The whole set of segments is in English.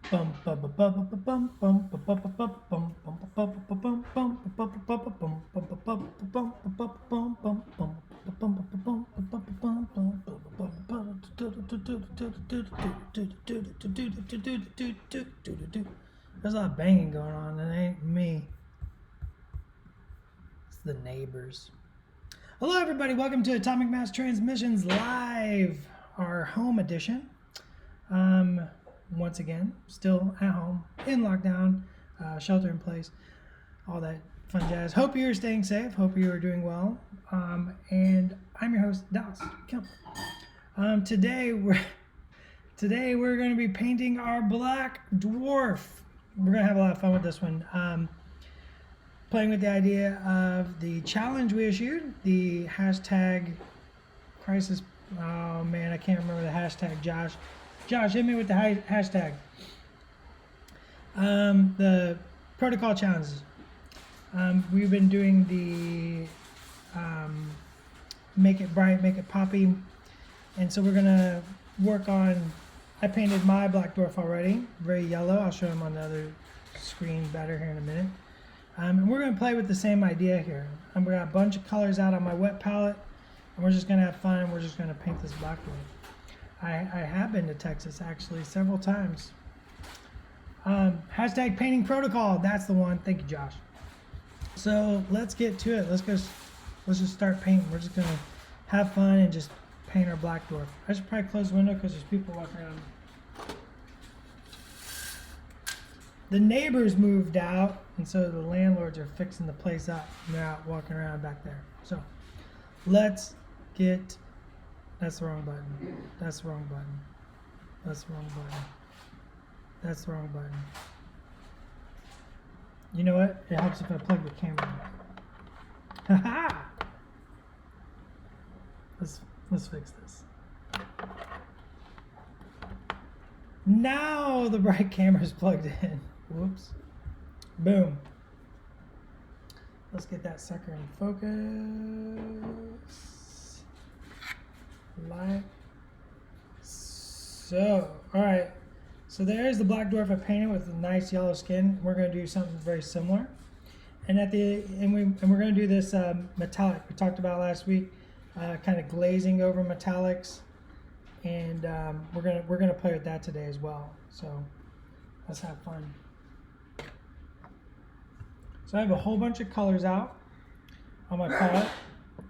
There's a lot of banging going on, and it ain't me. It's the neighbors. Hello, everybody. Welcome to Atomic Mass Transmissions Live, our home edition. Once again, still at home, in lockdown, shelter in place, all that fun jazz. Hope you're staying safe. Hope you are doing well. And I'm your host, Dallas. Today we're going to be painting our black dwarf. We're going to have a lot of fun with this one. Playing with the idea of the challenge we issued, the hashtag crisis. Oh man, I can't remember the hashtag. Josh, hit me with the hashtag. The protocol challenges. We've been doing the make it bright, make it poppy, and so we're gonna work on. I painted my black dwarf already, very yellow. I'll show him on the other screen better here in a minute. And we're going to play with the same idea here. We got a bunch of colors out on my wet palette, and we're just going to have fun, and we're just going to paint this black dwarf. I have been to Texas, actually, several times. Hashtag painting protocol, that's the one. Thank you, Josh. So let's get to it. Let's just start painting. We're just going to have fun and just paint our black dwarf. I should probably close the window because there's people walking around. The neighbors moved out, and so the landlords are fixing the place up, and they're out walking around back there. So let's get. That's the wrong button. That's the wrong button. That's the wrong button. That's the wrong button. You know what? It helps if I plug the camera in. Haha! Let's fix this. Now the bright camera's plugged in. Whoops. Boom. Let's get that sucker in focus. Like so. Alright. So there's the black dwarf I painted with a nice yellow skin. We're going to do something very similar. And we're going to do this metallic we talked about last week, kind of glazing over metallics. And we're gonna play with that today as well. So let's have fun. So I have a whole bunch of colors out on my palette.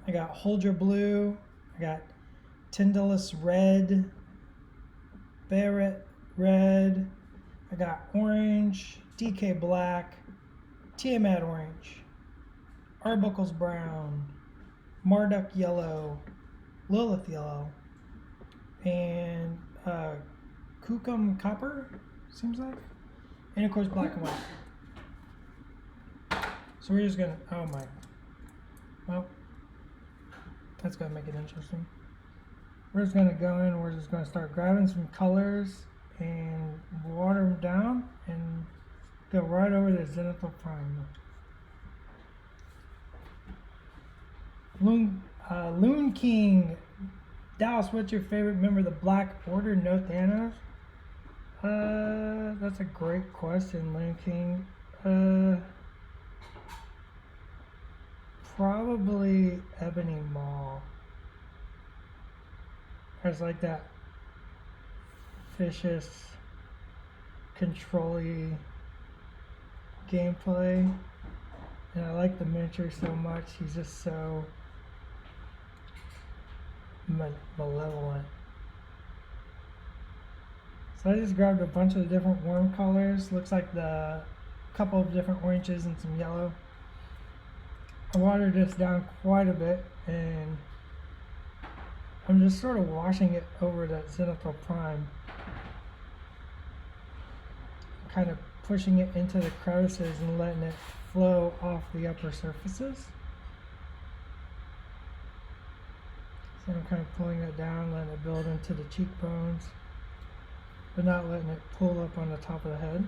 I got Hold Your Blue, I got Tyndallus Red, Barrett Red, I got Orange, DK Black, Tiamat Orange, Arbuckles Brown, Marduk Yellow, Lilith Yellow, and Kukum Copper, seems like, and of course black and white. So we're just gonna, oh my, well, that's gonna make it interesting. We're just gonna go in and we're just gonna start grabbing some colors and water them down and go right over the zenithal prime. Loon King. Dallas, what's your favorite member of the Black Order? No Thanos? That's a great question, Loon King. Probably Ebony Maw. There's like that vicious, control-y gameplay. And I like the miniature so much. He's just so malevolent. So I just grabbed a bunch of different warm colors. Looks like the couple of different oranges and some yellow. I watered this down quite a bit, and I'm just sort of washing it over that zenithal prime, kind of pushing it into the crevices and letting it flow off the upper surfaces. So I'm kind of pulling it down, letting it build into the cheekbones, but not letting it pull up on the top of the head.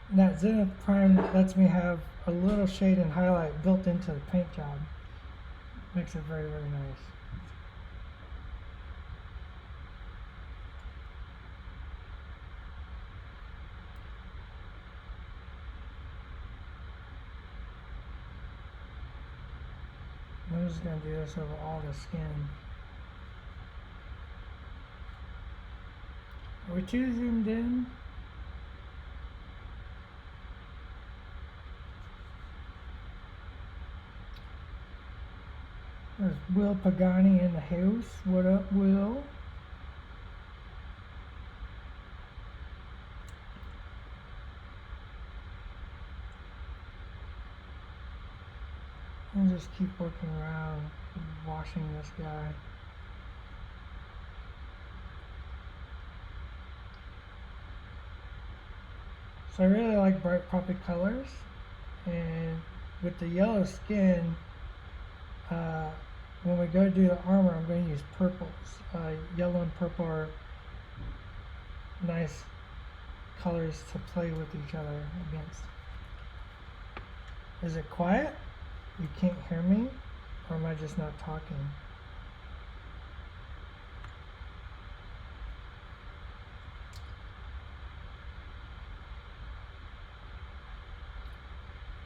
And that Zenith Prime lets me have a little shade and highlight built into the paint job. Makes it very, very nice. I'm just going to do this over all the skin. Are we too zoomed in? There's Will Pagani in the house. What up, Will? I'll just keep working around, washing this guy. So I really like bright poppy colors, and with the yellow skin, when we go to do the armor, I'm going to use purples. Yellow and purple are nice colors to play with each other against. Is it quiet? You can't hear me? Or am I just not talking?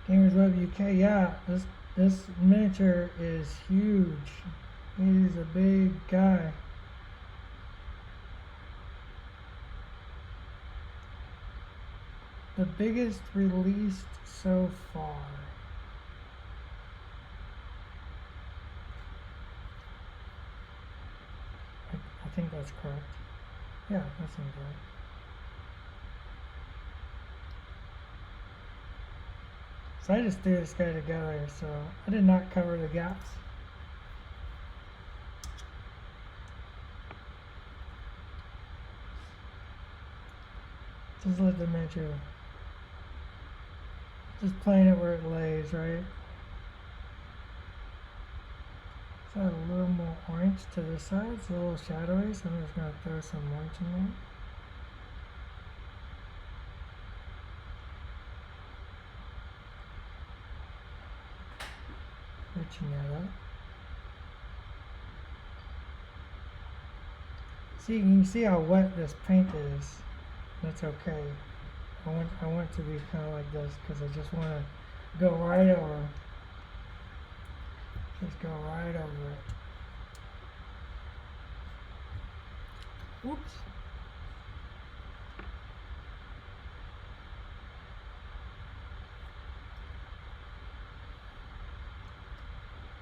Gamers Web UK, yeah, this miniature is huge. He's a big guy. The biggest released so far. I think that's correct. Yeah, that seems right. So I just threw this guy together, so I did not cover the gaps. Just let the miniature, just playing it where it lays, right? So a little more orange to this side, it's a little shadowy, so I'm just going to throw some orange in there. Reaching that up. See, you can see how wet this paint is. That's okay. I want it to be kind of like this because I just want to go right over. Just go right over it. Whoops.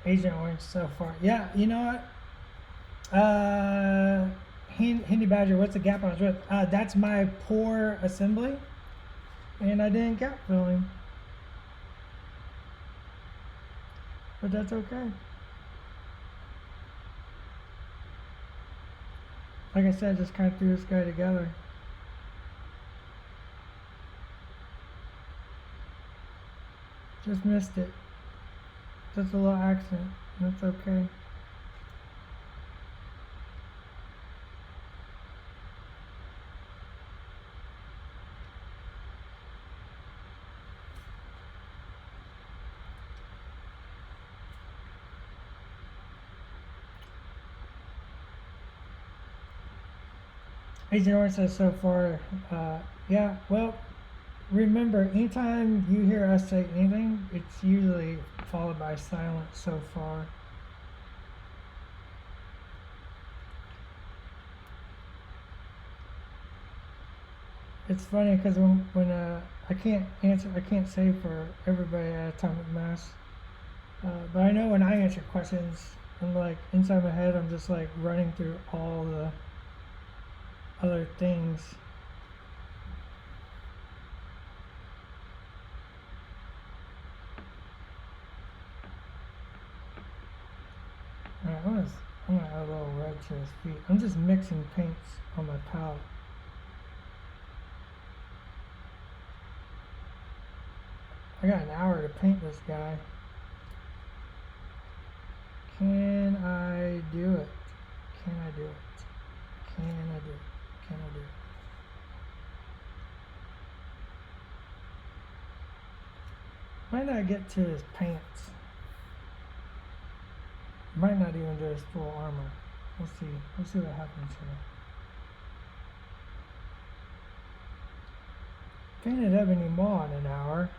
Agent Orange so far. Yeah, you know what? Handy Badger, what's the gap on his width? That's my pour assembly, and I didn't gap fill him. But that's okay. Like I said, just kind of threw this guy together. Just missed it. Just a little accent. That's okay. Agent Orange says so far, yeah, well, remember, anytime you hear us say anything, it's usually followed by silence so far. It's funny because when I can't say for everybody at Atomic Mass, but I know when I answer questions, I'm like, inside my head, I'm just like running through all the other things. Alright, I'm gonna add a little red to his feet. I'm just mixing paints on my palette. I got an hour to paint this guy. Can I do it? Can I do it? Can I do it? Can I do it? Might not get to his pants. Might not even do his full armor. We'll see. We'll see what happens here. Painted Ebony Maw in an hour.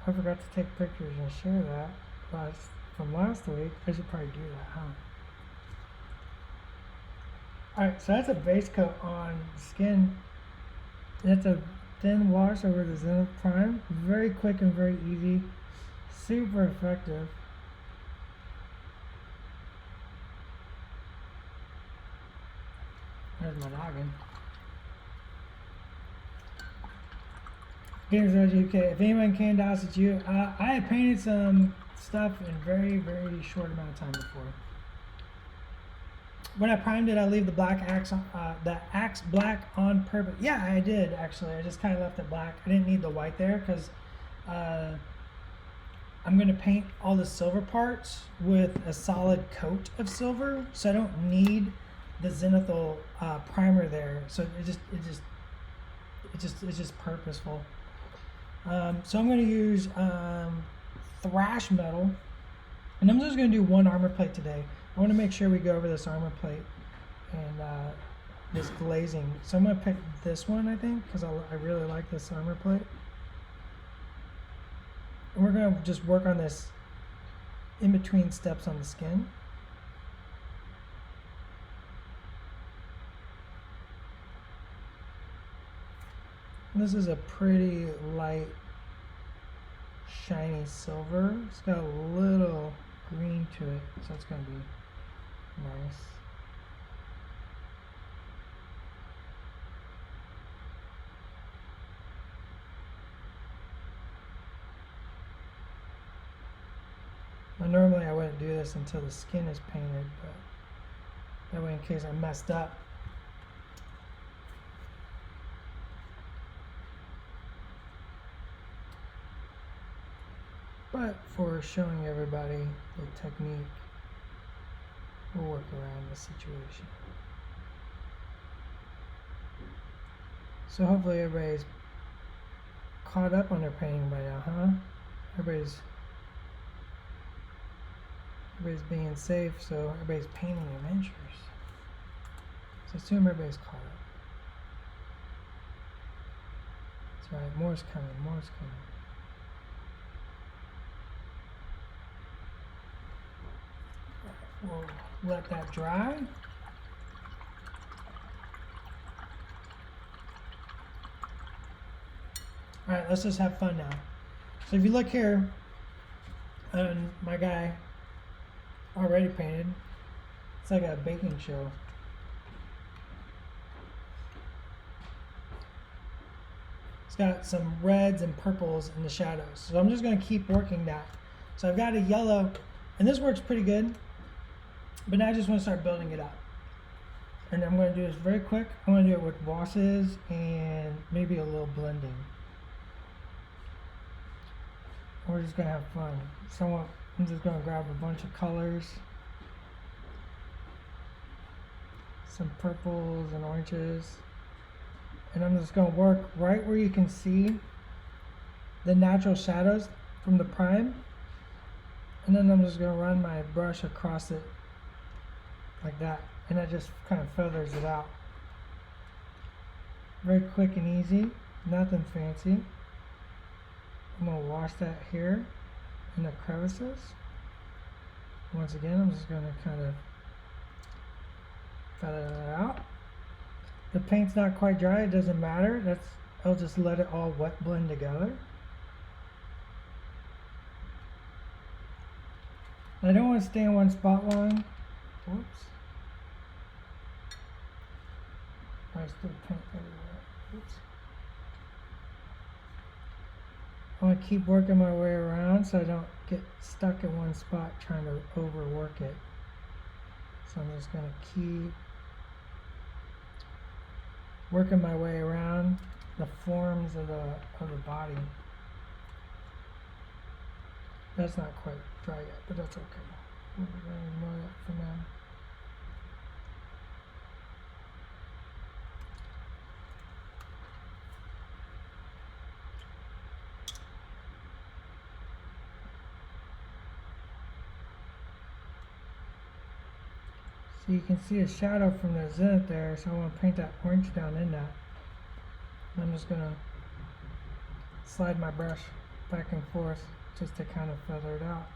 I forgot to take pictures and share that from last week. I should probably do that, huh? Alright, so that's a base coat on skin. It's a thin wash over the Zenith Prime. Very quick and very easy. Super effective. There's my noggin. Games Roger UK. If anyone came to us, it's you. I had painted some stuff in very, very short amount of time before. When I primed it, I leave the black axe, the axe black on purpose. Yeah, I did actually. I just kind of left it black. I didn't need the white there because I'm going to paint all the silver parts with a solid coat of silver, so I don't need the zenithal primer there. So it's just purposeful. So I'm going to use thrash metal, and I'm just going to do one armor plate today. I want to make sure we go over this armor plate and this glazing. So I'm going to pick this one, I think, because I really like this armor plate. And we're going to just work on this in between steps on the skin. This is a pretty light, shiny silver. It's got a little green to it, so it's going to be nice. Now, normally I wouldn't do this until the skin is painted, but that way in case I messed up. But for showing everybody the technique, we'll work around the situation. So hopefully everybody's caught up on their painting by now, huh? Everybody's being safe, so everybody's painting adventures. So assume everybody's caught up. That's right, more's coming, more's coming. We'll let that dry. Alright, let's just have fun now. So if you look here, on my guy, already painted, it's like a baking show. It's got some reds and purples in the shadows. So I'm just going to keep working that. So I've got a yellow, and this works pretty good. But now I just want to start building it up. And I'm going to do this very quick. I'm going to do it with washes and maybe a little blending. We're just going to have fun. So I'm just going to grab a bunch of colors. Some purples and oranges. And I'm just going to work right where you can see the natural shadows from the prime. And then I'm just going to run my brush across it like that, and that just kind of feathers it out. Very quick and easy, nothing fancy. I'm going to wash that here in the crevices. Once again, I'm just going to kind of feather that out. The paint's not quite dry, it doesn't matter. I'll just let it all wet blend together. I don't want to stay in one spot long. Whoops. I still paint everywhere. Oops. I want to keep working my way around so I don't get stuck in one spot trying to overwork it. So I'm just going to keep working my way around the forms of the body. That's not quite dry yet, but that's okay. We're going to ignore that for now. So you can see a shadow from the zenith there, so I want to paint that orange down in that. I'm just going to slide my brush back and forth just to kind of feather it out.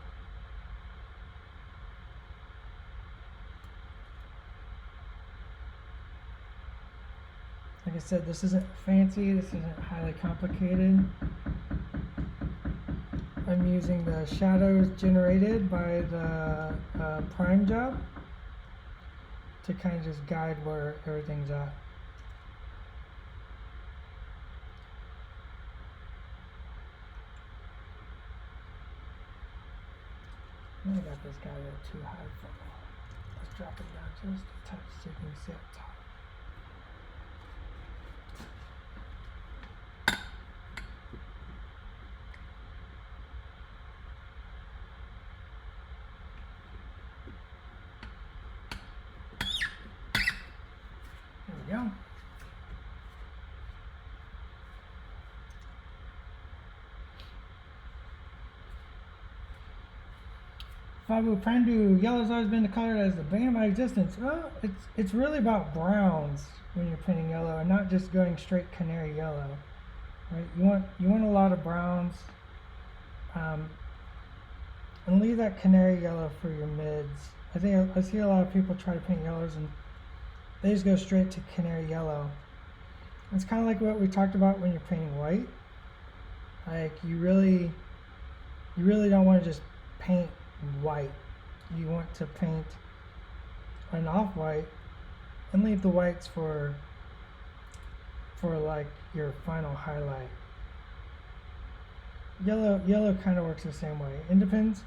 Like I said, this isn't fancy, this isn't highly complicated. I'm using the shadows generated by the prime job to kind of just guide where everything's at. I got this guy a little too high for me. Let's drop it down just a touch so you can see up top. There we go. Fabu Prandu, yellow's always been the color that is the bane of my existence. Well, it's really about browns when you're painting yellow and not just going straight canary yellow. Right? You want a lot of browns. And leave that canary yellow for your mids. I see a lot of people try to paint yellows and they just go straight to canary yellow. It's kind of like what we talked about when you're painting white. Like you really don't want to just paint white. You want to paint an off-white and leave the whites for like your final highlight. Yellow kind of works the same way. It depends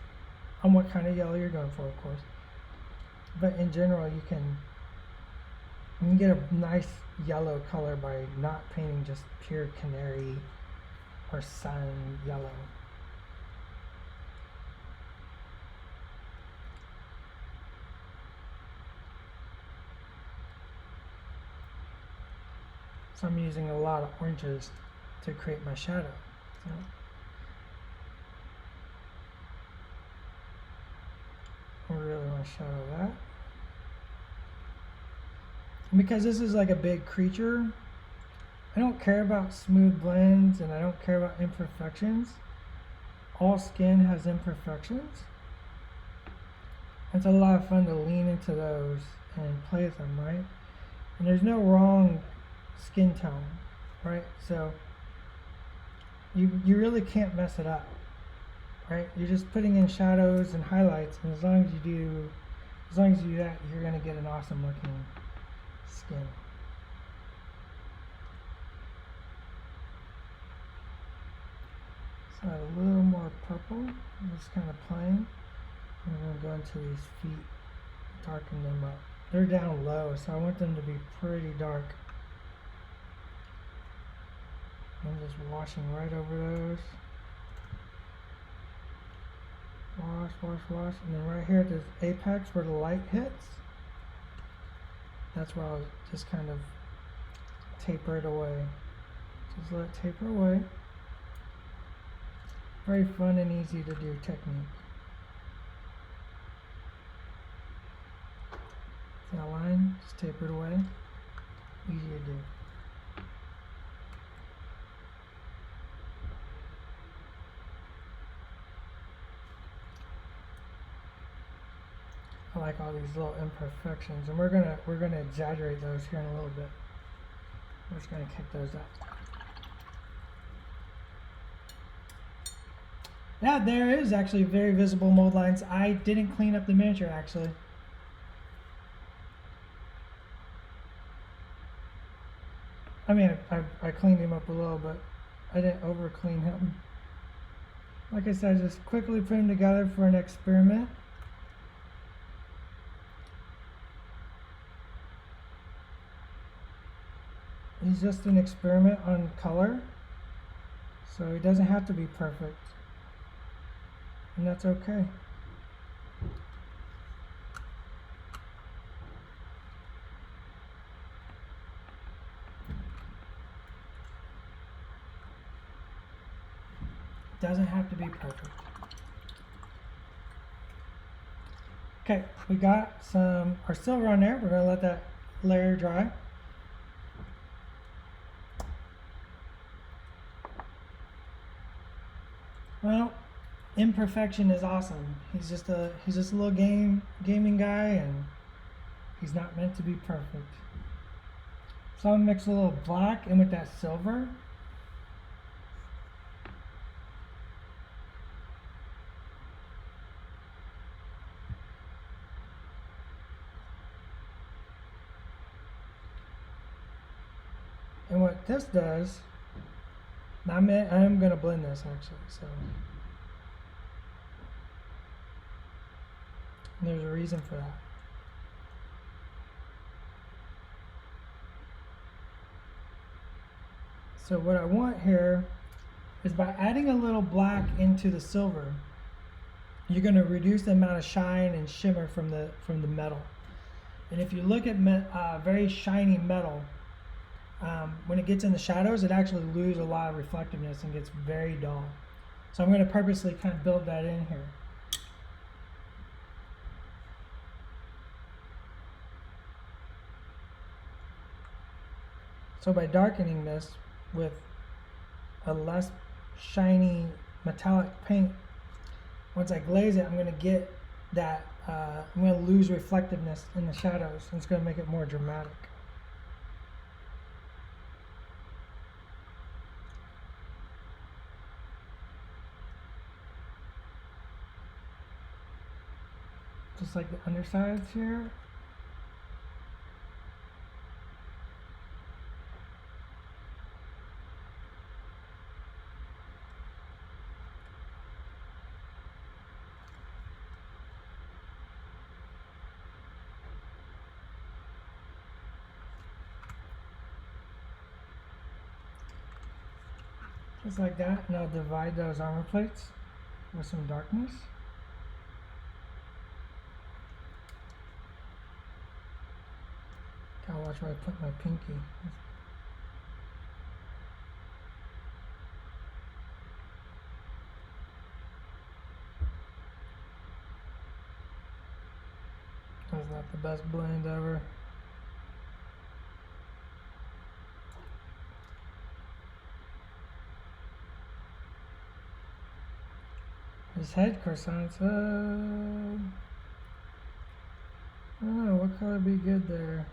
on what kind of yellow you're going for, of course. But in general, you can get a nice yellow color by not painting just pure canary or sun yellow. So I'm using a lot of oranges to create my shadow. So I really want to shadow that. And because this is like a big creature, I don't care about smooth blends and I don't care about imperfections. All skin has imperfections. It's a lot of fun to lean into those and play with them, right? And there's no wrong skin tone, right? So you really can't mess it up, right? You're just putting in shadows and highlights, and as long as you do that, you're gonna get an awesome looking skin. So a little more purple, I'm just kind of playing. I'm gonna go into these feet, darken them up. They're down low, so I want them to be pretty dark. I'm just washing right over those. Wash, wash, wash. And then right here at this apex where the light hits, that's where I'll just kind of taper it away. Just let it taper away. Very fun and easy to do technique. That line, just taper it away. Easy to do. I like all these little imperfections, and we're gonna exaggerate those here in a little bit. We're just gonna kick those up. Yeah, there is actually very visible mold lines. I didn't clean up the miniature actually. I mean, I cleaned him up a little, but I didn't over clean him. Like I said, just quickly put him together for an experiment. He's just an experiment on color, so he doesn't have to be perfect, and that's okay. Doesn't have to be perfect. Okay, we got our silver on there. We're going to let that layer dry. Well, imperfection is awesome. He's just a little gaming guy, and he's not meant to be perfect. So I'm gonna mix a little black in with that silver. And what this does, I'm going to blend this actually, so and there's a reason for that. So what I want here is by adding a little black into the silver, you're going to reduce the amount of shine and shimmer from the metal. And if you look at very shiny metal, when it gets in the shadows, it actually loses a lot of reflectiveness and gets very dull. So I'm going to purposely kind of build that in here. So by darkening this with a less shiny metallic paint, once I glaze it, I'm going to get that, I'm going to lose reflectiveness in the shadows, and it's going to make it more dramatic. Just like the undersides here. Just like that, and I'll divide those armor plates with some darkness. Gotta watch where I put my pinky. That's not the best blend ever. His head croissants, I don't know, what color would be good there?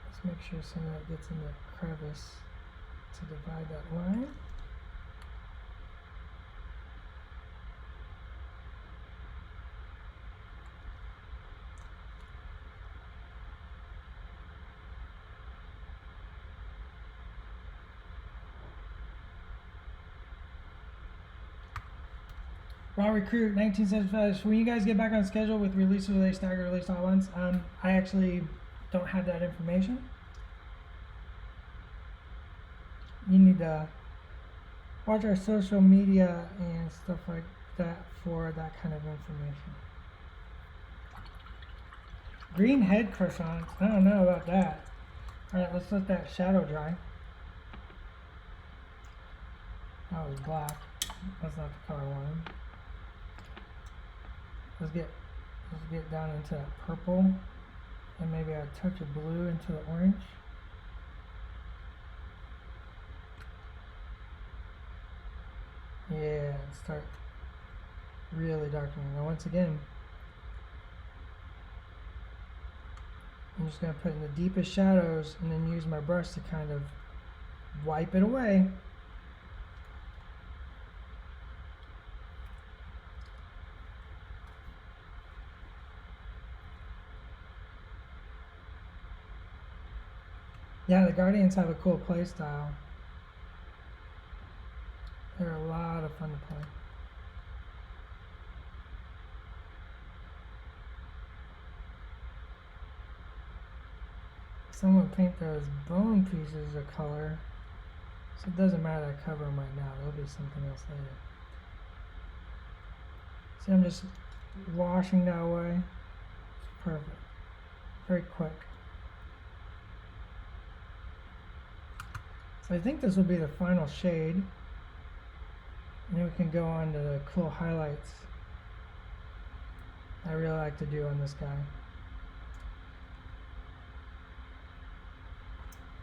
Let's make sure some of that gets in the crevice to divide that line. Raw Recruit 1975. So when you guys get back on schedule with releases, or they stagger release all at once, I actually don't have that information. You need to watch our social media and stuff like that for that kind of information. Green head croissants. I don't know about that. Alright, let's let that shadow dry. That was black. That's not the color I wanted. Let's get down into that purple, and maybe a touch of blue into the orange. Yeah, and start really darkening. Now once again, I'm just going to put in the deepest shadows and then use my brush to kind of wipe it away. Yeah, the Guardians have a cool play style. They're a lot of fun to play. Someone paint those bone pieces a color, so it doesn't matter I cover them right now. There'll be something else later. See, I'm just washing that away. It's perfect. Very quick. I think this will be the final shade. And then we can go on to the cool highlights I really like to do on this guy.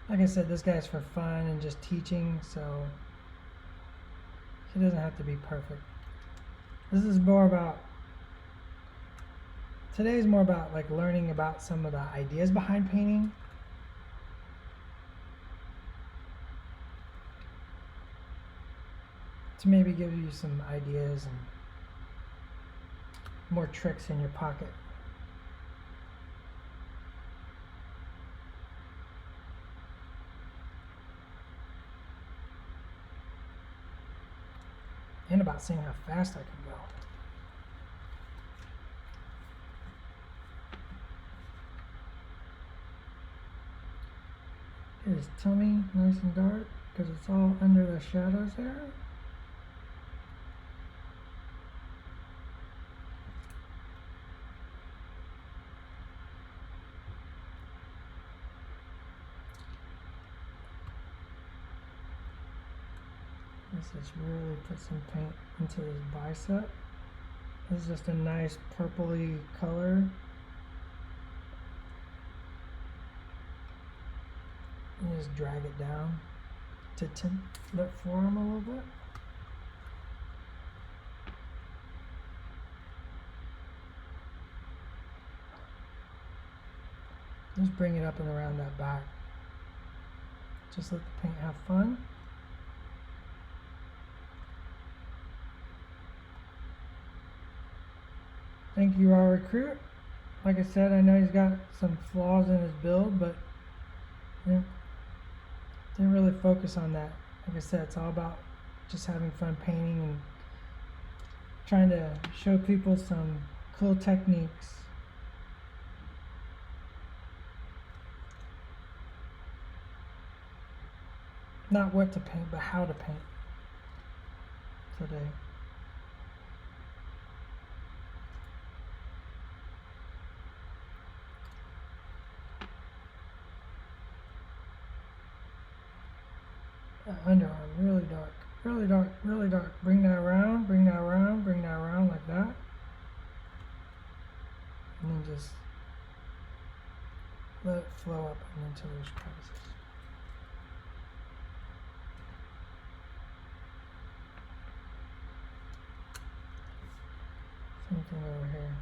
Like I said, this guy's for fun and just teaching, so he doesn't have to be perfect. This is more about, today is more about like learning about some of the ideas behind painting. To maybe give you some ideas and more tricks in your pocket. And about seeing how fast I can go. Get his tummy nice and dark because it's all under the shadows there. Let's just really put some paint into his bicep. This is just a nice purpley color. And just drag it down to tint that form a little bit. Just bring it up and around that back. Just let the paint have fun. Thank you, our recruit. Like I said, I know he's got some flaws in his build, but yeah, didn't really focus on that. Like I said, it's all about just having fun painting and trying to show people some cool techniques. Not what to paint, but how to paint today. Underarm, really dark, really dark, really dark. Bring that around, bring that around, bring that around like that. And then just let it flow up and into those crevices. Same thing over here.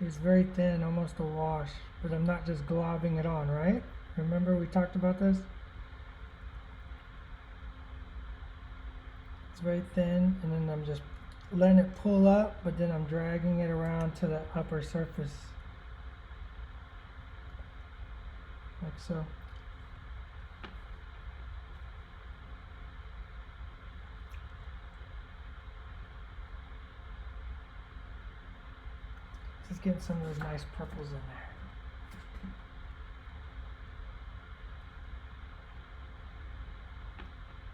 See, it's very thin, almost a wash, but I'm not just globbing it on, right? Remember we talked about this? It's very thin, and then I'm just letting it pull up, but then I'm dragging it around to the upper surface. Like so. Just getting some of those nice purples in there.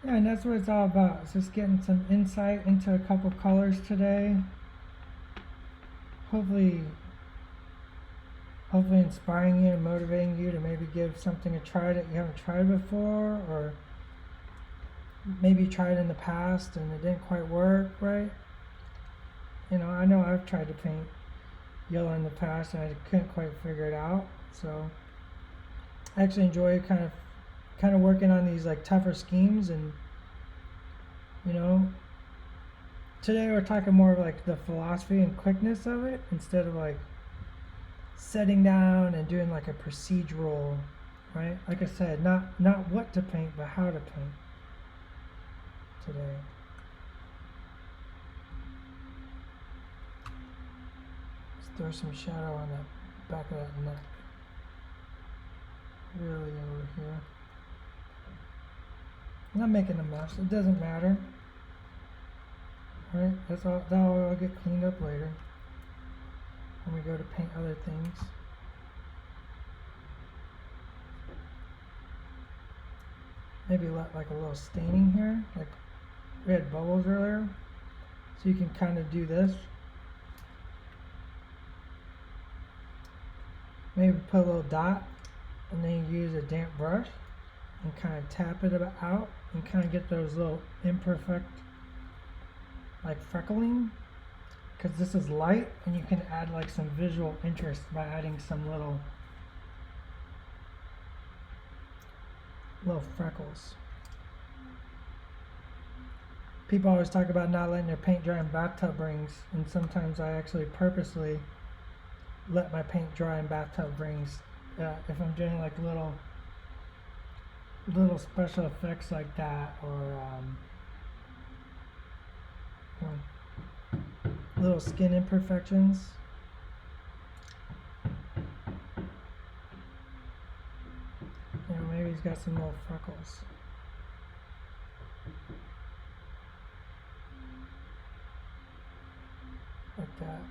Yeah, and that's what it's all about. It's just getting some insight into a couple colors today. Hopefully inspiring you and motivating you to maybe give something a try that you haven't tried before, or maybe you tried in the past and it didn't quite work, right? You know I've tried to paint yellow in the past and I couldn't quite figure it out. So I actually enjoy kind of working on these like tougher schemes, and today we're talking more of like the philosophy and quickness of it, instead of like setting down and doing like a procedural, right? Like I said, not what to paint, but how to paint today. Let's throw some shadow on the back of that neck, really over here. I'm not making a mess, it doesn't matter. Right, that'll all get cleaned up later when we go to paint other things. Maybe let like a little staining here, like we had bubbles earlier, so you can kind of do this. Maybe put a little dot and then you use a damp brush and kind of tap it out and kind of get those little imperfect, like freckling, because this is light and you can add like some visual interest by adding some little freckles. People always talk about not letting their paint dry in bathtub rings, and sometimes I actually purposely let my paint dry in bathtub rings if I'm doing like little special effects like that, or you know, little skin imperfections. You know, maybe he's got some little freckles. Like that.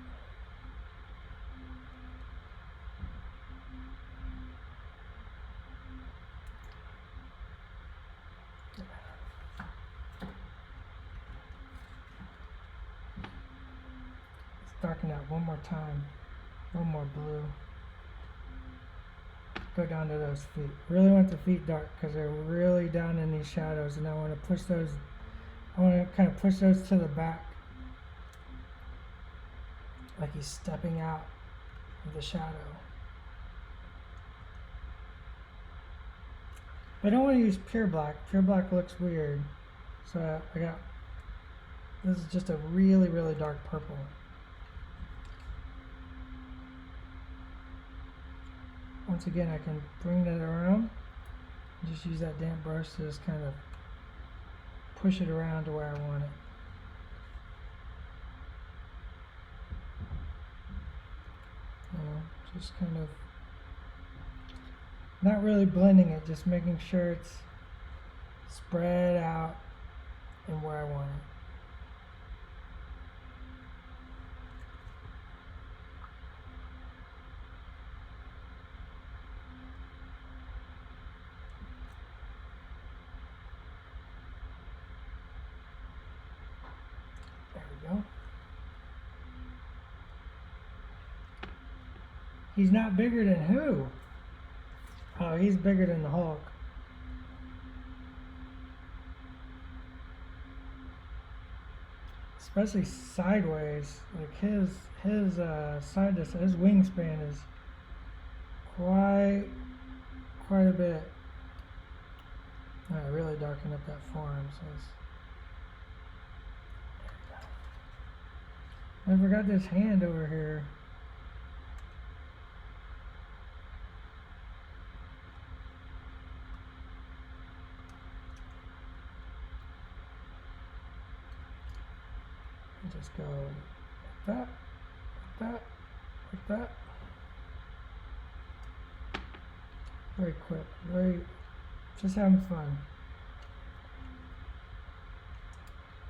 Let's darken that one more time. One more blue. Go down to those feet. Really want the feet dark because they're really down in these shadows, and I want to push those. I want to kind of push those to the back, like he's stepping out of the shadow. But I don't want to use pure black. Pure black looks weird, so I got. This is just a really, really dark purple. Once again, I can bring that around and just use that damp brush to just kind of push it around to where I want it. You know, just kind of not really blending it, just making sure it's spread out and where I want it. Go. He's not bigger than who? Oh, he's bigger than the Hulk. Especially sideways. Like his side to his wingspan is quite a bit. I really darken up that forearm, so it's. I forgot this hand over here. Just go like that, like that, like that. Very quick, just having fun.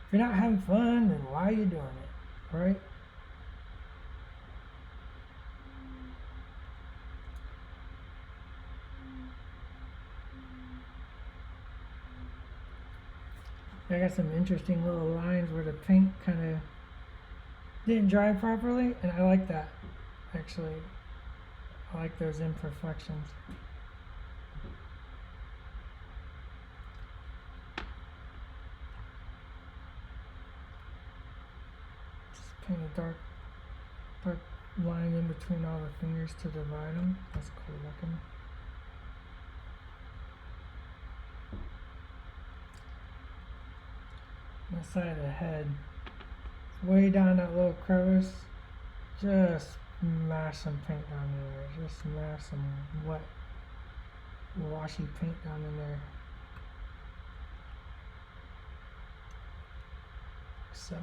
If you're not having fun, then why are you doing it? Right? I got some interesting little lines where the paint kind of didn't dry properly, and I like that, actually. I like those imperfections. Paint a dark line in between all the fingers to divide them. That's cool looking. The side of the head, way down that little crevice. Just mash some paint down in there. Just mash some wet, washy paint down in there. So.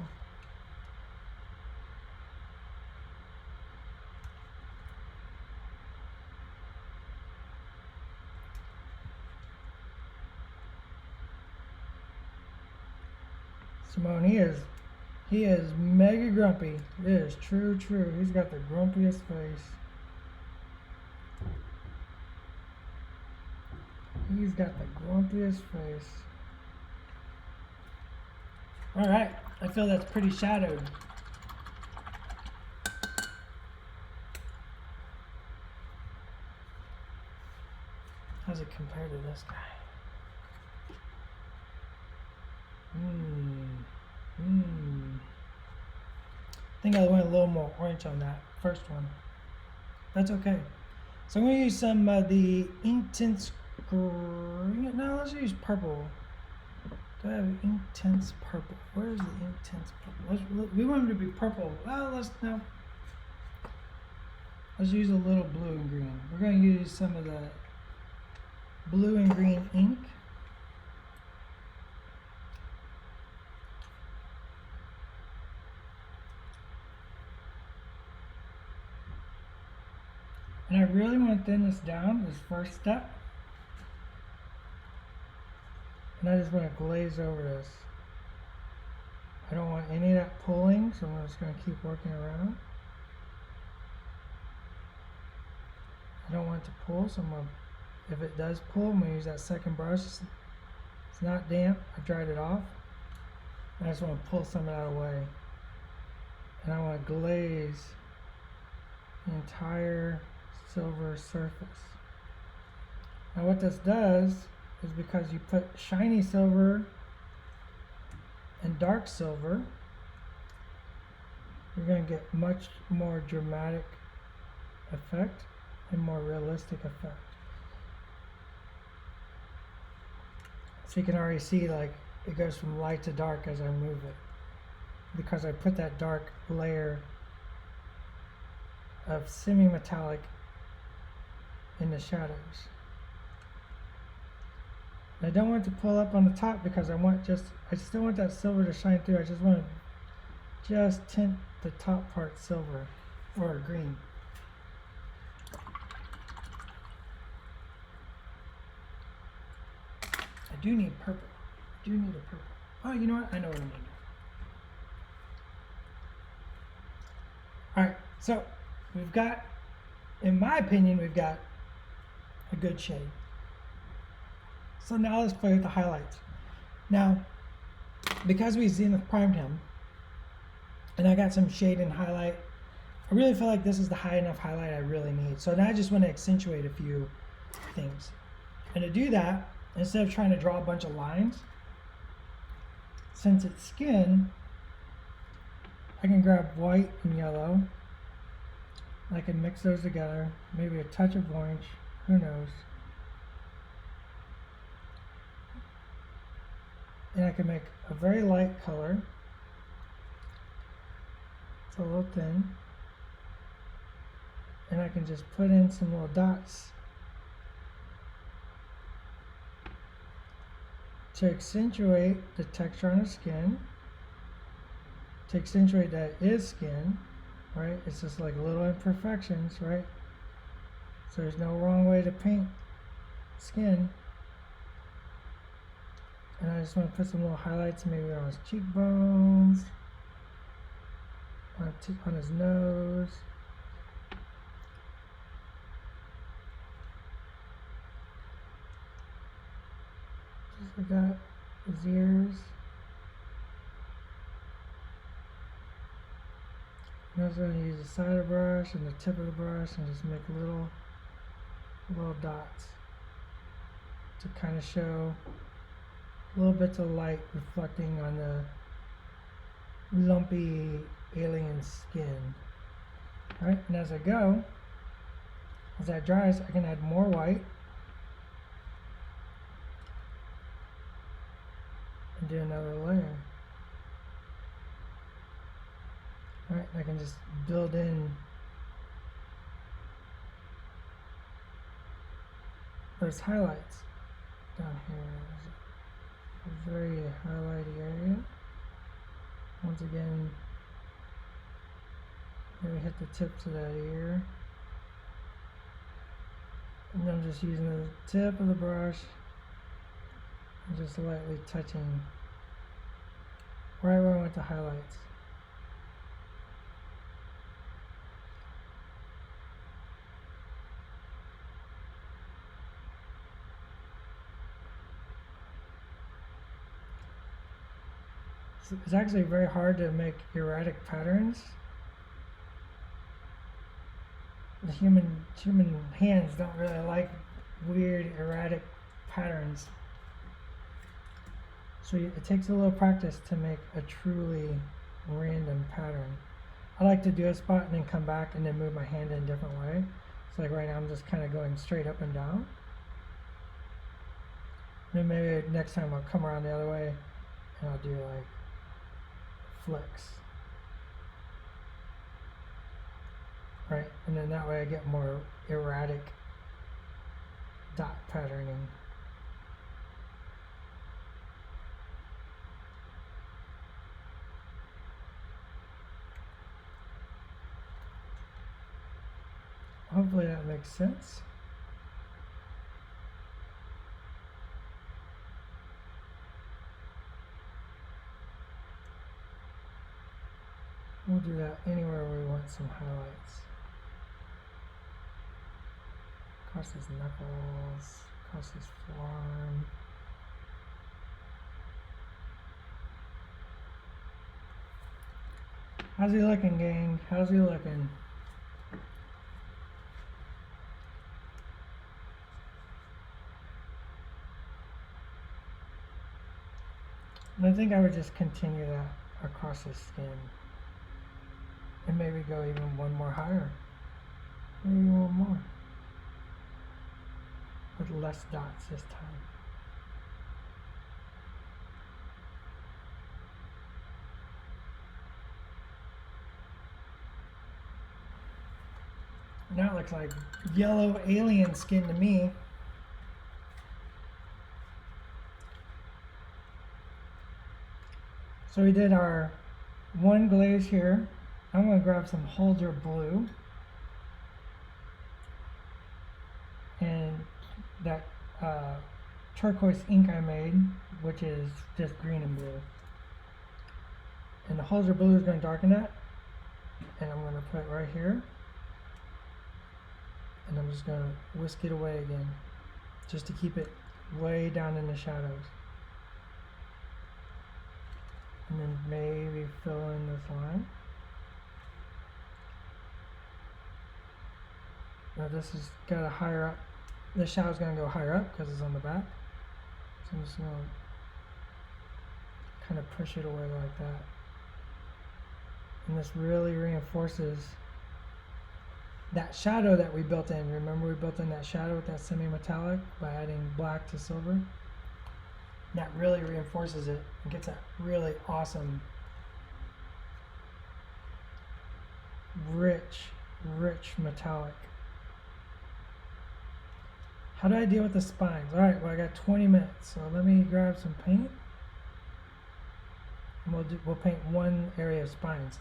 Simone, he is mega grumpy. It is true. He's got the grumpiest face. He's got the grumpiest face. Alright, I feel that's pretty shadowed. How's it compared to this guy? orange on that first one. That's okay. So I'm going to use some of the Ink Tints green. No, let's use purple. Do I have Ink Tints purple? Where is the Ink Tints purple? We want them to be purple. Well, let's use a little blue and green. We're going to use some of the blue and green ink. And I really want to thin this down, this first step. And I just want to glaze over this. I don't want any of that pulling, so I'm just going to keep working around. I don't want it to pull, so if it does pull, I'm going to use that second brush. It's not damp, I dried it off. I just want to pull some of that away. And I want to glaze the entire silver surface. Now what this does is, because you put shiny silver and dark silver, you're going to get much more dramatic effect and more realistic effect. So you can already see, like, it goes from light to dark as I move it, because I put that dark layer of semi-metallic in the shadows. And I don't want it to pull up on the top, because I still want that silver to shine through. I just want to just tint the top part silver or green. I do need purple. I do need a purple. Oh, you know what? I know what I need. Alright, so we've got, in my opinion, we've got a good shade. So now let's play with the highlights. Now, because we zenith primed him, and I got some shade and highlight, I really feel like this is the high enough highlight I really need. So now I just want to accentuate a few things. And to do that, instead of trying to draw a bunch of lines, since it's skin, I can grab white and yellow. I can mix those together, maybe a touch of orange, who knows. And I can make a very light color. It's a little thin. And I can just put in some little dots to accentuate the texture on the skin, to accentuate that it is skin, right? It's just like little imperfections, right? So there's no wrong way to paint skin. And I just want to put some little highlights maybe on his cheekbones, on his nose. Just like that, his ears. I'm also going to use the side of the brush and the tip of the brush and just make little dots to kind of show little bits of light reflecting on the lumpy alien skin. Alright, and as I go, as that dries, I can add more white and do another layer. Alright, I can just build in those highlights down here. A very highlighty area. Once again, maybe hit the tips of that ear. And I'm just using the tip of the brush and just lightly touching right where I want the highlights. It's actually very hard to make erratic patterns. The human hands don't really like weird erratic patterns. So it takes a little practice to make a truly random pattern. I like to do a spot and then come back and then move my hand in a different way. So like right now I'm just kind of going straight up and down. Then maybe next time I'll come around the other way and I'll do like flicks. Right, and then that way I get more erratic dot patterning. Hopefully that makes sense. We'll do that anywhere we want some highlights. Across his knuckles, across his forearm. How's he looking, gang? How's he looking? And I think I would just continue that across his skin. And maybe go even one more higher. Maybe one more. With less dots this time. Now it looks like yellow alien skin to me. So we did our one glaze here. I'm going to grab some Holder blue and that turquoise ink I made, which is just green and blue. And the Holder blue is going to darken that, and I'm going to put it right here. And I'm just going to whisk it away again, just to keep it way down in the shadows. And then maybe fill in this line. Now this has got a higher up, the shadow's going to go higher up because it's on the back. So I'm just going to kind of push it away like that. And this really reinforces that shadow that we built in. Remember we built in that shadow with that semi-metallic by adding black to silver? That really reinforces it and gets that really awesome, rich metallic. How do I deal with the spines? All right, well I got 20 minutes, so let me grab some paint. And we'll paint one area of spines.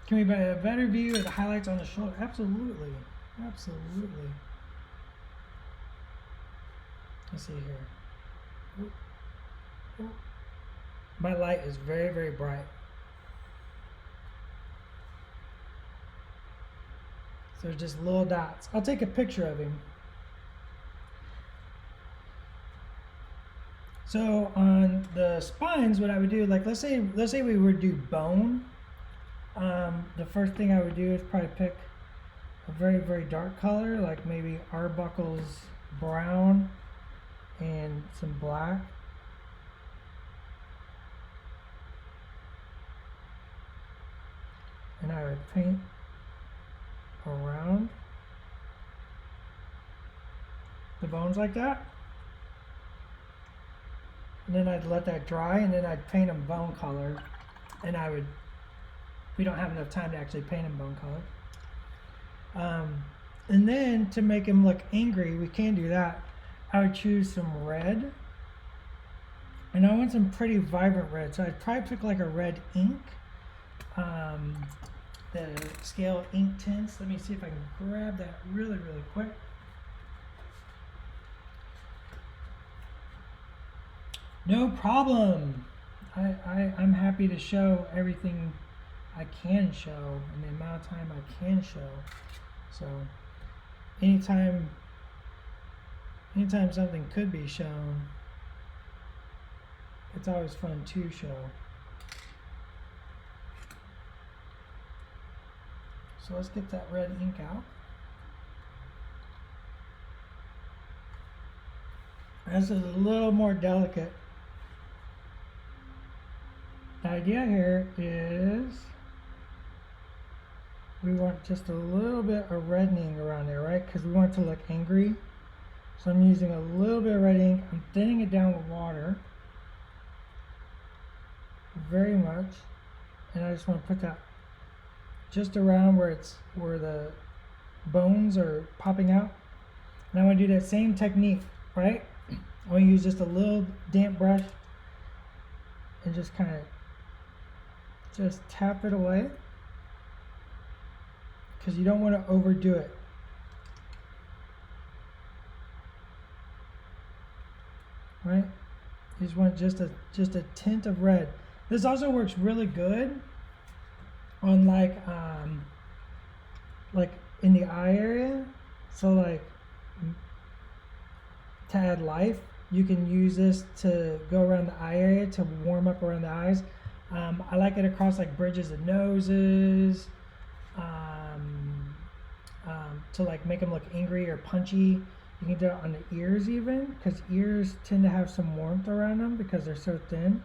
Can we get a better view of the highlights on the shoulder? Absolutely, absolutely. Let's see here. Ooh. My light is very, very bright. So just little dots. I'll take a picture of him. So on the spines, what I would do, like let's say we would do bone. The first thing I would do is probably pick a very, very dark color, like maybe Arbuckle's brown and some black. And I would paint around the bones like that. And then I'd let that dry, and then I'd paint them bone color. And we don't have enough time to actually paint them bone color. And then to make him look angry, we can do that. I would choose some red. And I want some pretty vibrant red. So I'd probably pick like a red ink. The scale Ink Tints. Let me see if I can grab that really, really quick. No problem. I'm happy to show everything I can show in the amount of time I can show. So anytime something could be shown, it's always fun to show. So let's get that red ink out. This is a little more delicate. idea here is we want just a little bit of reddening around there, right? Because we want it to look angry. So I'm using a little bit of red ink. I'm thinning it down with water. Very much. And I just want to put that just around where the bones are popping out. And I want to do that same technique, right? I want to use just a little damp brush and just kind of just tap it away, because you don't want to overdo it. Right? You just want just a tint of red. This also works really good on like in the eye area. So like to add life, you can use this to go around the eye area to warm up around the eyes. I like it across like bridges of noses, to like make them look angry or punchy. You can do it on the ears even, because ears tend to have some warmth around them because they're so thin.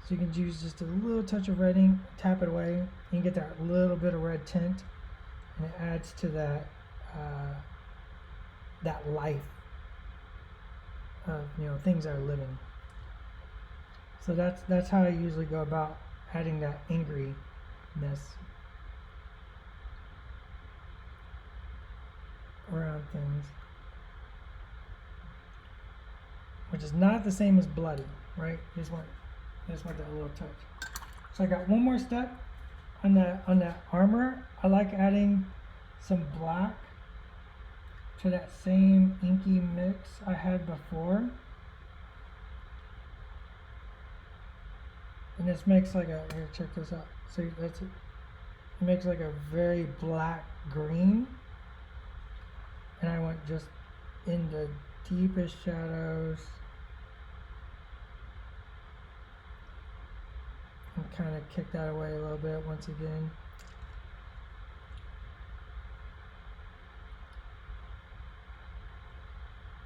So you can use just a little touch of red ink, tap it away, and you get that little bit of red tint, and it adds to that that life of, you know, things that are living. So that's how I usually go about adding that angriness. Around things, which is not the same as bloody, right? You just want that little touch. So I got one more step on that armor. I like adding some black to that same inky mix I had before, and this makes like a, here, check this out. So that's it. It makes like a very black green. And I went just in the deepest shadows and kind of kick that away a little bit once again.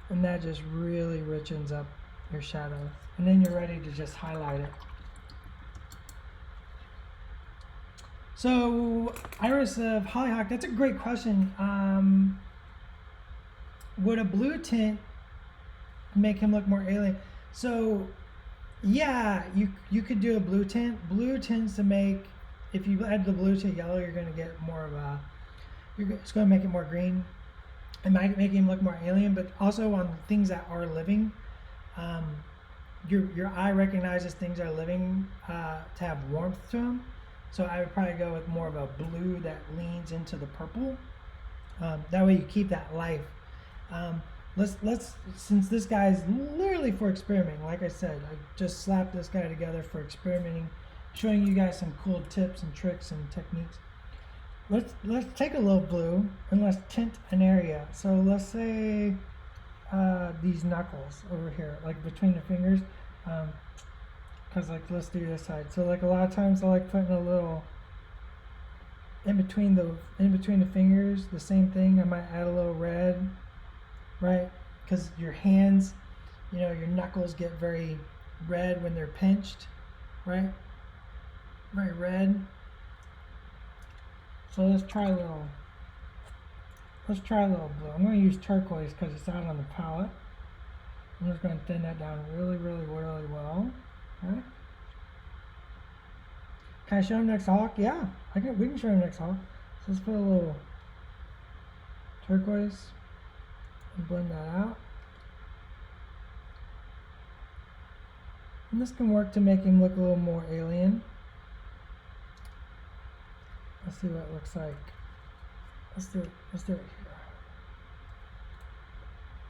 And that just really richens up your shadow. And then you're ready to just highlight it. So, Iris of Hollyhock, that's a great question. Would a blue tint make him look more alien? So, yeah, you could do a blue tint. Blue tends to make, if you add the blue to yellow, you're going to get more of a, it's going to make it more green. It might make him look more alien, but also on things that are living, your eye recognizes things that are living to have warmth to them. So I would probably go with more of a blue that leans into the purple. That way you keep that life. Let's since this guy is literally for experimenting, like I said, I just slapped this guy together for experimenting, showing you guys some cool tips and tricks and techniques. Let's take a little blue and let's tint an area. So let's say these knuckles over here, like between the fingers, because like let's do this side. So like a lot of times I like putting a little in between the fingers, the same thing. I might add a little red, right? Because your hands, you know, your knuckles get very red when they're pinched, right? Very red. So let's try a little blue. I'm going to use turquoise because it's out on the palette. I'm just going to thin that down really well. Right? Can I show him next hawk? Yeah, we can show him next hawk. So let's put a little turquoise and blend that out. And this can work to make him look a little more alien. Let's see what it looks like. Let's do it here.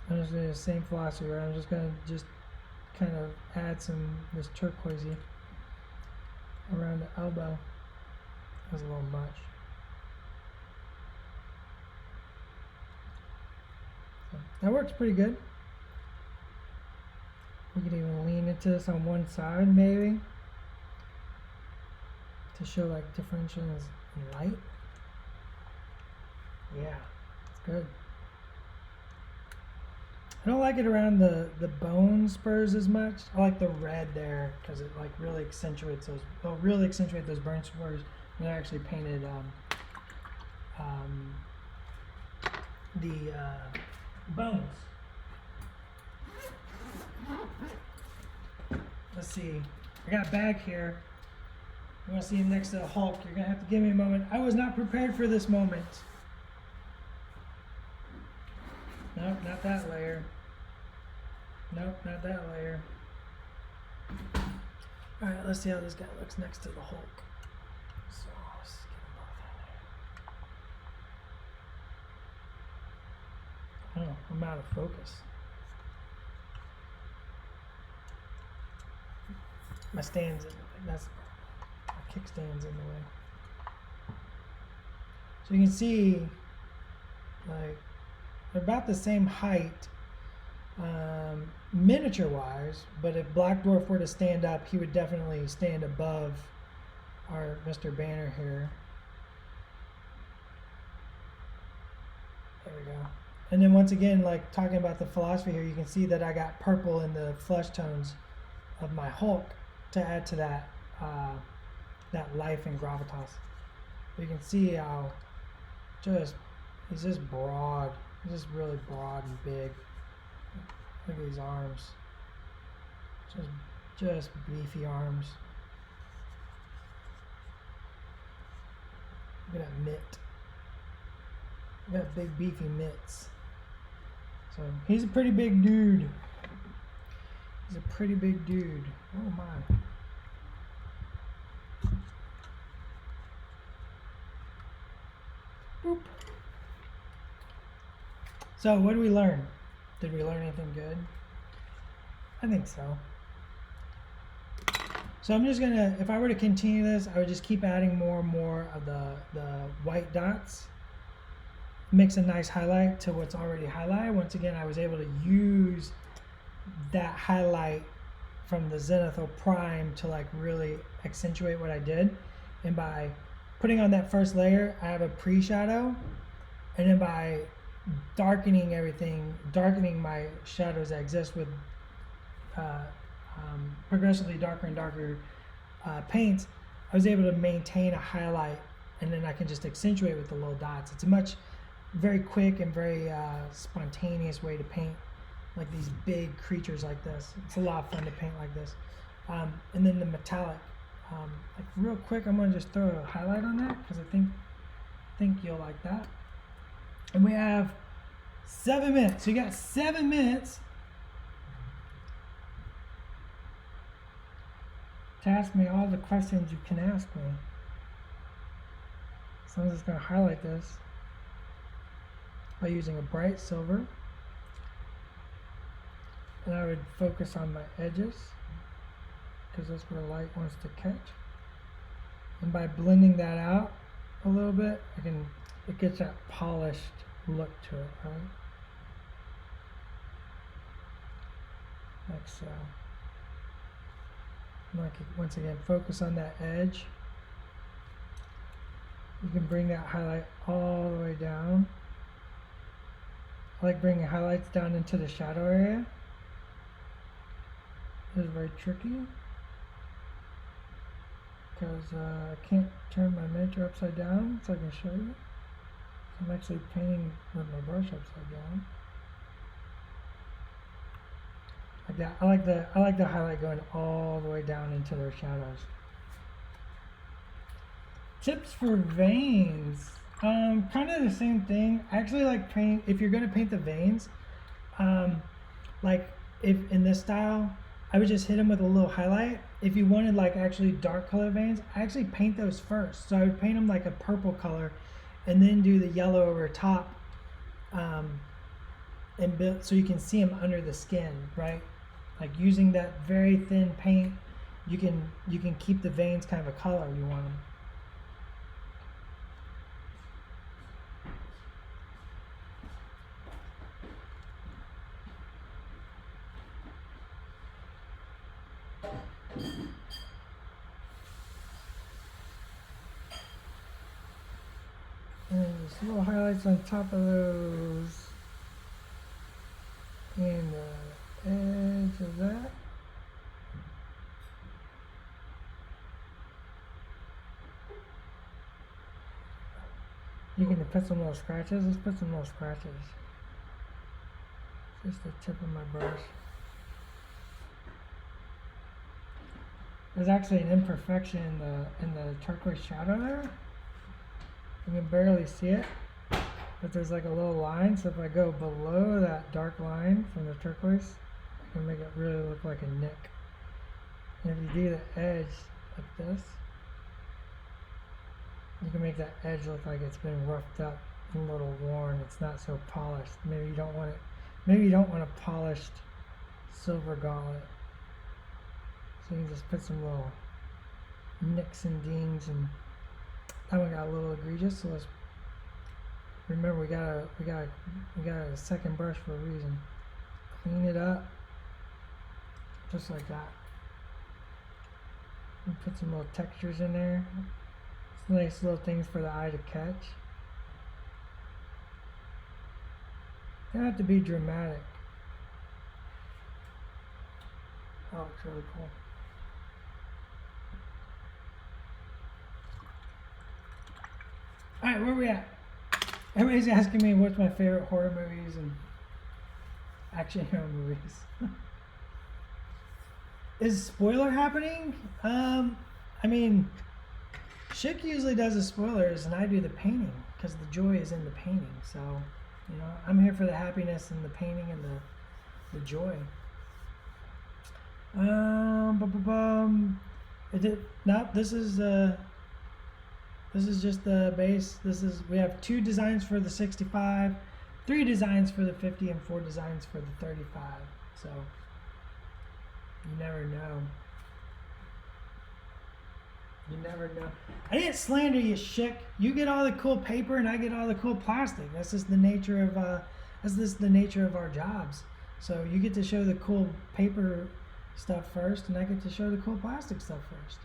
I'm just doing the same philosophy, right? I'm just gonna kind of add this turquoisey around the elbow. That's a little much. So that works pretty good. We could even lean into this on one side maybe to show like differentials in light. Yeah, it's good. I don't like it around the bone spurs as much. I like the red there because it like really accentuates those. It'll really accentuate those bone spurs. And I actually painted the bones. Let's see. I got a bag here. You want to see him next to the Hulk? You're gonna have to give me a moment. I was not prepared for this moment. Nope, not that layer. Nope, not that layer. Alright, let's see how this guy looks next to the Hulk. So, let's get them both in there. Oh, I'm out of focus. My stand's in the way. That's my kickstand's in the way. So you can see, like, they're about the same height, miniature wise, but if Black Dwarf were to stand up, he would definitely stand above our Mr. Banner here. There we go. And then once again, like talking about the philosophy here, you can see that I got purple in the flesh tones of my Hulk to add to that that life and gravitas. You can see how he's just broad. He's just really broad and big. Look at these arms. Just beefy arms. Look at that mitt. Look at that big beefy mitts. So he's a pretty big dude. He's a pretty big dude. Oh my. Boop. So what did we learn? Did we learn anything good? I think so. So I'm just gonna, if I were to continue this, I would just keep adding more and more of the white dots. Makes a nice highlight to what's already highlighted. Once again, I was able to use that highlight from the zenithal prime to like really accentuate what I did. And by putting on that first layer, I have a pre-shadow. And then by darkening everything, darkening my shadows that exist with progressively darker and darker paints, I was able to maintain a highlight, and then I can just accentuate with the little dots. It's a very quick and very spontaneous way to paint like these big creatures like this. It's a lot of fun to paint like this. And then the metallic, like real quick, I'm gonna just throw a highlight on that because I think you'll like that. And we have 7 minutes. So you got 7 minutes to ask me all the questions you can ask me. So I'm just going to highlight this by using a bright silver. And I would focus on my edges because that's where light wants to catch. And by blending that out a little bit, it gets that polished look to it, right? Like so. Like once again, focus on that edge. You can bring that highlight all the way down. I like bringing highlights down into the shadow area. This is very tricky because I can't turn my miniature upside down, so I can show you. I'm actually painting with my brush upside down. Like that. I like the highlight going all the way down into their shadows. Tips for veins. Kind of the same thing. I actually like paint, if you're gonna paint the veins, like if in this style, I would just hit them with a little highlight. If you wanted like actually dark color veins, I actually paint those first. So I would paint them like a purple color and then do the yellow over top, and build, so you can see them under the skin, right? Like using that very thin paint, you can keep the veins kind of a color you want them. And just little highlights on top of those. in the edge of that. You can put some little scratches. Let's put some little scratches. Just the tip of my brush. There's actually an imperfection in the turquoise shadow there. You can barely see it, but there's like a little line. So if I go below that dark line from the turquoise, I can make it really look like a nick. And if you do the edge like this, you can make that edge look like it's been roughed up and a little worn. It's not so polished. Maybe you don't want it. Maybe you don't want a polished silver gauntlet. So you can just put some little nicks and dings, and that one got a little egregious. So let's remember we got a second brush for a reason. Clean it up, just like that. And put some little textures in there. It's nice little things for the eye to catch. You don't have to be dramatic. Oh, it's really cool. Alright, where are we at? Everybody's asking me what's my favorite horror movies and action hero movies. Is spoiler happening? I mean, Schick usually does the spoilers and I do the painting because the joy is in the painting. So, you know, I'm here for the happiness and the painting and the joy. This is just the base. We have 2 designs for the 65, 3 designs for the 50, and 4 designs for the 35. So you never know. You never know. I didn't slander you, Schick. You get all the cool paper, and I get all the cool plastic. That's just the nature of our jobs. So you get to show the cool paper stuff first, and I get to show the cool plastic stuff first.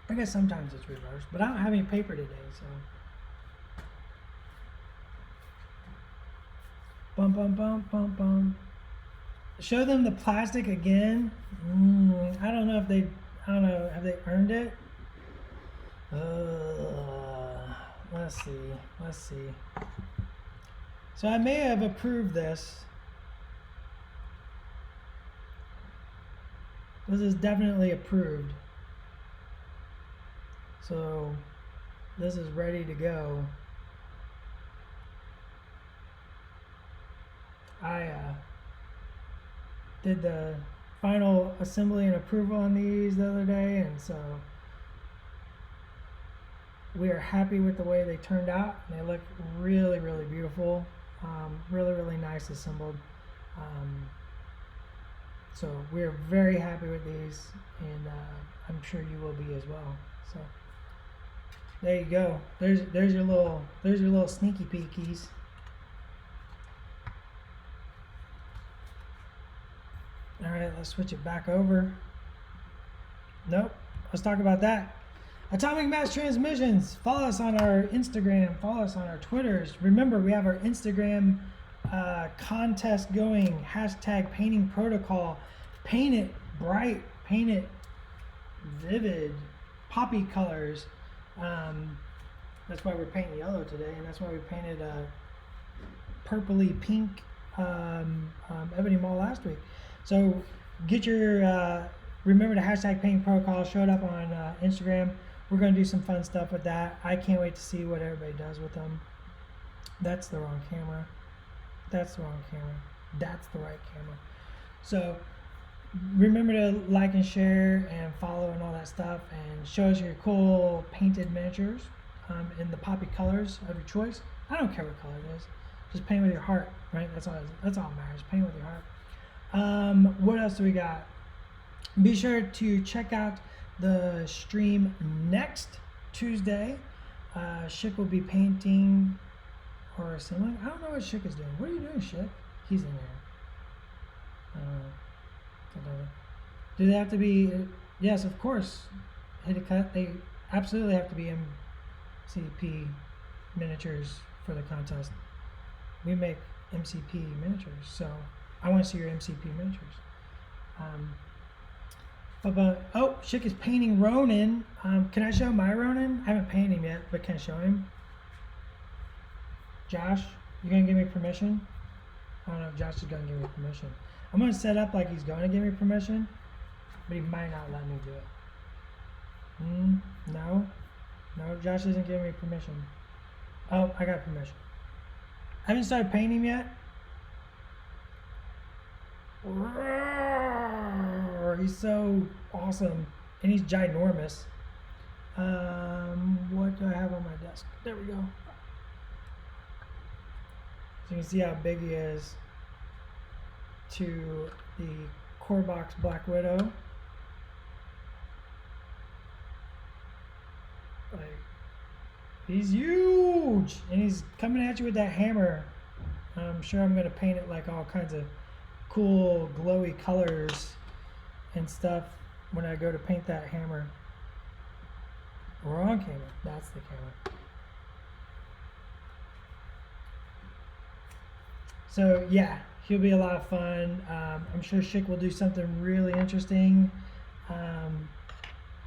I guess sometimes it's reversed, but I don't have any paper today, so. Bum bum bum bum bum. Show them the plastic again. I don't know. Have they earned it? Let's see. So I may have approved this. This is definitely approved. So this is ready to go. I did the final assembly and approval on these the other day, and so we are happy with the way they turned out. They look really, really beautiful. Really, really nice assembled. So we're very happy with these, and I'm sure you will be as well. So there you go. There's your little sneaky peekies. All right, let's switch it back over. Nope, let's talk about that. Atomic Mass Transmissions. Follow us on our Instagram. Follow us on our Twitters. Remember, we have our Instagram contest going. Hashtag painting protocol. Paint it bright. Paint it vivid. Poppy colors. That's why we're painting yellow today, and that's why we painted purpley pink ebony mall last week. So get your remember the hashtag painting protocol. Show it up on Instagram. We're going to do some fun stuff with that. I can't wait to see what everybody does with them. That's the wrong camera. That's the wrong camera. That's the right camera. So remember to like and share and follow and all that stuff, and show us your cool painted miniatures in the poppy colors of your choice. I don't care what color it is. Just paint with your heart, right? That's all that matters. Paint with your heart. What else do we got? Be sure to check out the stream next Tuesday. Schick will be painting or assembling. I don't know what Schick is doing. What are you doing, Schick? He's in there. Do they have to be? Yes, of course. Hit a cut. They absolutely have to be MCP miniatures for the contest. We make MCP miniatures. So I want to see your MCP miniatures. Oh, Schick is painting Ronin. Can I show my Ronin? I haven't painted him yet, but can I show him? Josh, you gonna give me permission? I don't know if Josh is gonna give me permission. I'm gonna set up like he's gonna give me permission, but he might not let me do it. No, Josh isn't giving me permission. Oh, I got permission. I haven't started painting him yet. He's so awesome, and he's ginormous. What do I have on my desk? There we go. So you can see how big he is to the core box Black Widow. Like, he's huge, and he's coming at you with that hammer. I'm sure I'm going to paint it like all kinds of cool glowy colors and stuff when I go to paint that hammer. Wrong camera. That's the camera. So yeah, he'll be a lot of fun. I'm sure Schick will do something really interesting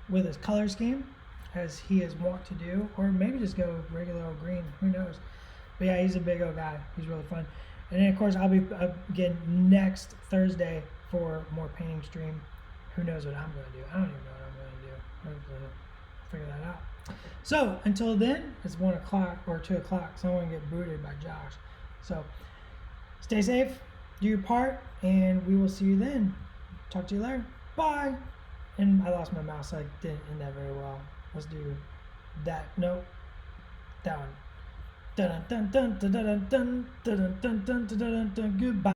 with his color scheme, as he is wont to do, or maybe just go regular old green. Who knows? But yeah, he's a big old guy. He's really fun. And then of course I'll be again next Thursday for more painting stream. Who knows what I'm going to do? I don't even know what I'm going to do. I have to figure that out. So until then, it's 1 o'clock or 2 o'clock. So I want to get booted by Josh. So stay safe, do your part, and we will see you then. Talk to you later. Bye. And I lost my mouse, so I didn't end that very well. Let's do that. Nope. That one. Dun dun dun dun dun dun dun dun dun dun dun dun. Goodbye.